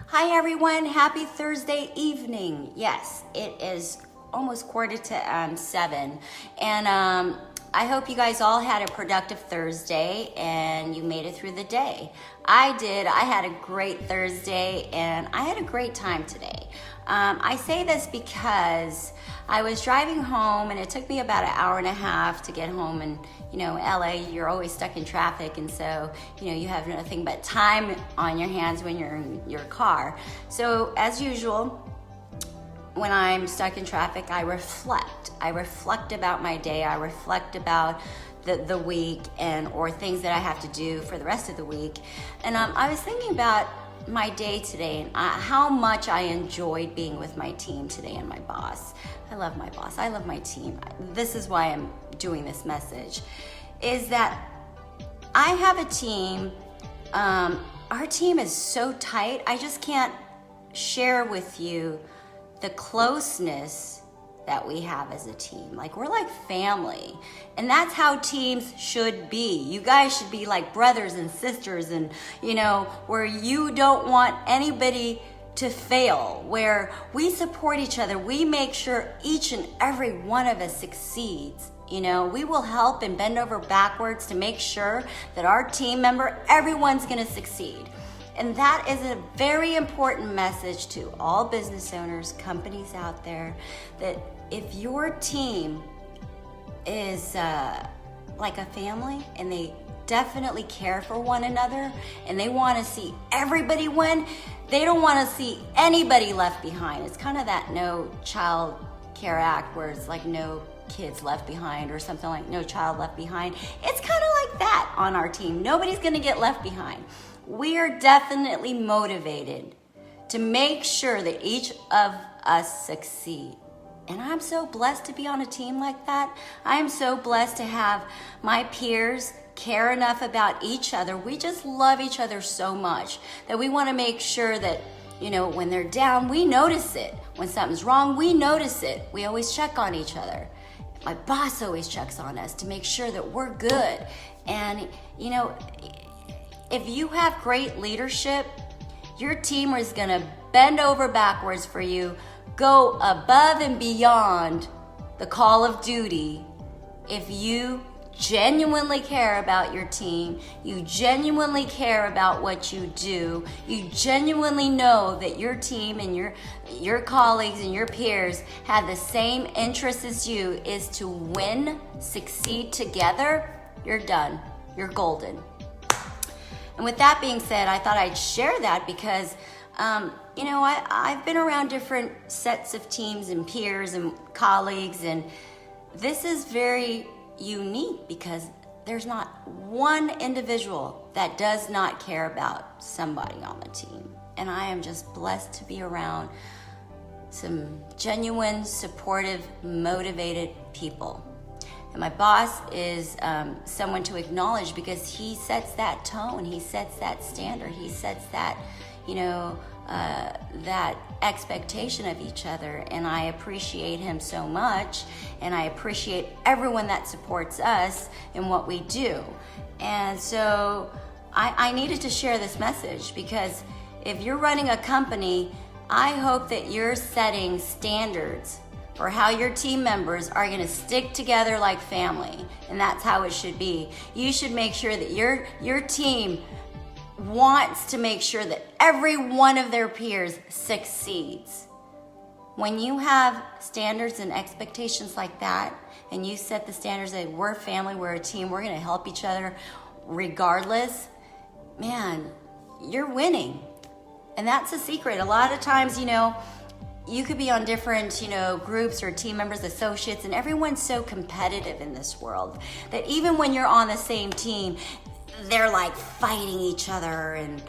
Hi everyone, happy Thursday evening. Yes, it is almost quarter to 7 and I hope you guys all had a productive Thursday and you made it through the day. I did. I had a great Thursday and I had a great time today. I say this because I was driving home and it took me about an hour and a half to get home, and LA, you're always stuck in traffic, and so you have nothing but time on your hands when you're in your car. So as usual, when I'm stuck in traffic, I reflect. I reflect about my day. I reflect about the week or things that I have to do for the rest of the week. And I was thinking about my day today and how much I enjoyed being with my team today and my boss. I love my boss. I love my team. This is why I'm doing this message, is that I have a team. Our team is so tight. I just can't share with you the closeness that we have as a team. Like, we're like family, and that's how teams should be. You guys should be like brothers and sisters, and where you don't want anybody to fail, where we support each other. We make sure each and every one of us succeeds. We will help and bend over backwards to make sure that our team member, everyone's gonna succeed. And that is a very important message to all business owners, companies out there, that if your team is like a family and they definitely care for one another and they want to see everybody win, they don't want to see anybody left behind. It's kind of that No Child Care Act where it's like no kids left behind, or something like No Child Left Behind. It's kind of like that on our team. Nobody's going to get left behind. We are definitely motivated to make sure that each of us succeed. And I'm so blessed to be on a team like that. I am so blessed to have my peers care enough about each other. We just love each other so much that we want to make sure that, when they're down, we notice it. When something's wrong, we notice it. We always check on each other. My boss always checks on us to make sure that we're good. And, if you have great leadership, your team is going to bend over backwards for you, go above and beyond the call of duty. If you genuinely care about your team, you genuinely care about what you do, you genuinely know that your team and your colleagues and your peers have the same interests as you, is to win, succeed together, you're done. You're golden. And with that being said, I thought I'd share that because, I've been around different sets of teams and peers and colleagues, and this is very unique because there's not one individual that does not care about somebody on the team. And I am just blessed to be around some genuine, supportive, motivated people. And my boss is someone to acknowledge because he sets that tone, he sets that standard, he sets that, that expectation of each other. And I appreciate him so much, and I appreciate everyone that supports us in what we do. And so I needed to share this message because if you're running a company, I hope that you're setting standards for how your team members are going to stick together like family. And that's how it should be. You should make sure that your team wants to make sure that every one of their peers succeeds. When you have standards and expectations like that, and you set the standards that we're family, we're a team, we're going to help each other regardless, man, you're winning. And that's the secret. A lot of times, you could be on different, groups or team members, associates, and everyone's so competitive in this world that even when you're on the same team, they're like fighting each other and,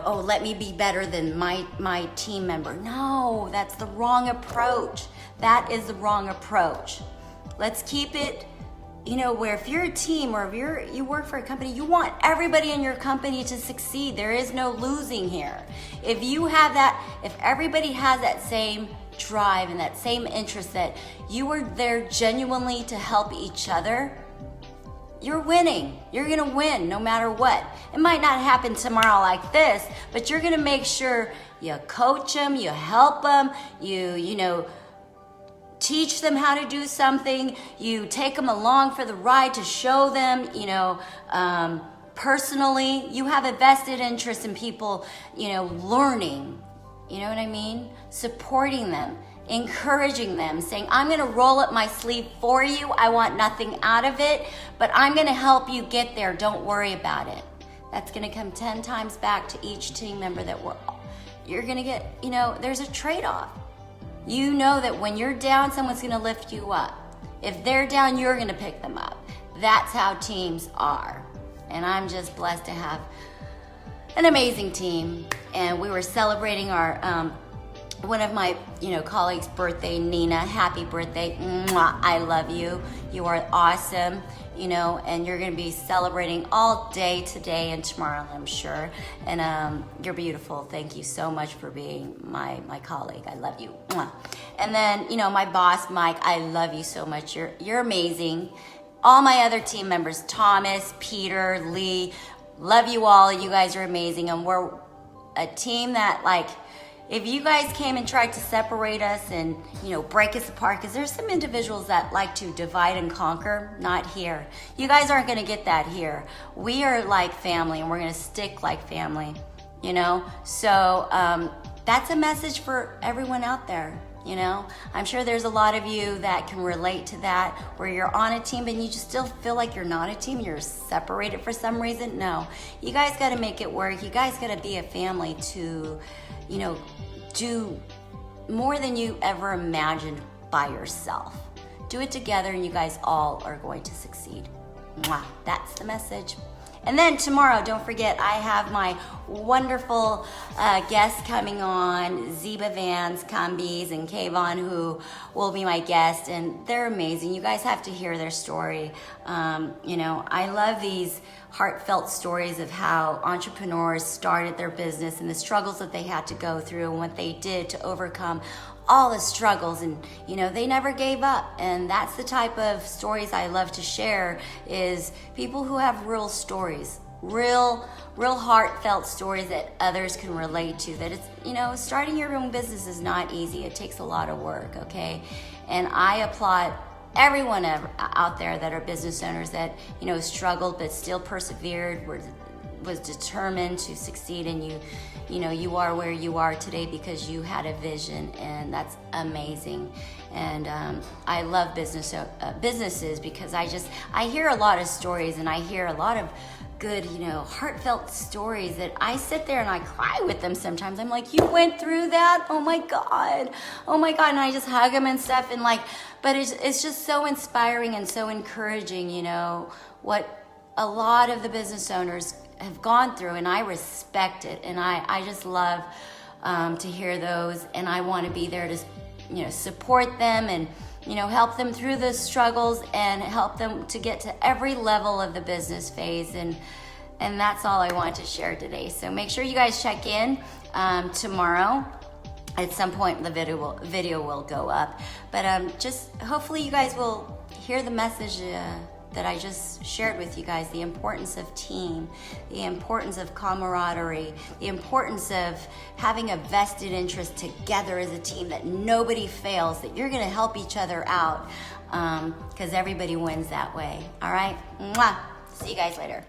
oh, let me be better than my team member. No, that's the wrong approach. That is the wrong approach. Let's keep it, where if you're a team or if you work for a company, you want everybody in your company to succeed. There is no losing here. If you have that, if everybody has that same drive and that same interest that you are there genuinely to help each other, you're winning. You're gonna win no matter what. It might not happen tomorrow like this, but you're gonna make sure you coach them, you help them, you know, teach them how to do something. You take them along for the ride to show them, you know, personally. You have a vested interest in people, you know, learning. You know what I mean? Supporting them, encouraging them, saying, I'm gonna roll up my sleeve for you. I want nothing out of it, but I'm gonna help you get there. Don't worry about it. That's gonna come 10 times back to each team member that you're gonna get, you know, there's a trade-off. You know that when you're down, someone's gonna lift you up. If they're down, you're gonna pick them up. That's how teams are. And I'm just blessed to have an amazing team. And we were celebrating our, one of my, you know, colleagues' birthday, Nina. Happy birthday. Mwah, I love you. You are awesome, you know, and you're gonna be celebrating all day today and tomorrow, I'm sure. And you're beautiful. Thank you so much for being my colleague. I love you. Mwah. And then, you know, my boss, Mike, I love you so much. You're amazing. All my other team members, Thomas, Peter, Lee, love you all. You guys are amazing. And we're a team that, like, if you guys came and tried to separate us and, you know, break us apart, because there's some individuals that like to divide and conquer, not here. You guys aren't going to get that here. We are like family, and we're going to stick like family, you know? So that's a message for everyone out there, you know? I'm sure there's a lot of you that can relate to that, where you're on a team and you just still feel like you're not a team, you're separated for some reason. No, you guys got to make it work. You guys got to be a family to, you know, do more than you ever imagined by yourself. Do it together and you guys all are going to succeed. Mwah. That's the message. And then tomorrow, don't forget, I have my wonderful guests coming on, Zeba Vans, Kambiz, and Kayvon, who will be my guest, and they're amazing. You guys have to hear their story. You know, I love these heartfelt stories of how entrepreneurs started their business and the struggles that they had to go through and what they did to overcome all the struggles, and you know, they never gave up. And that's the type of stories I love to share, is people who have real stories, real heartfelt stories that others can relate to. That it's, you know, starting your own business is not easy. It takes a lot of work, okay? And I applaud everyone out there that are business owners that, you know, struggled but still persevered, was determined to succeed, and you know, you are where you are today because you had a vision, and that's amazing. And I love businesses because I hear a lot of stories, and I hear a lot of good, you know, heartfelt stories that I sit there and I cry with them sometimes. I'm like, you went through that? Oh my God. And I just hug them and stuff, and like, but it's just so inspiring and so encouraging, you know, what a lot of the business owners have gone through, and I respect it, and I just love to hear those, and I want to be there to, you know, support them and, you know, help them through the struggles and help them to get to every level of the business phase, and that's all I want to share today. So make sure you guys check in tomorrow. At some point the video will go up, but just hopefully you guys will hear the message that I just shared with you guys, the importance of team, the importance of camaraderie, the importance of having a vested interest together as a team, that nobody fails, that you're gonna help each other out, because everybody wins that way. All right? Mwah. See you guys later.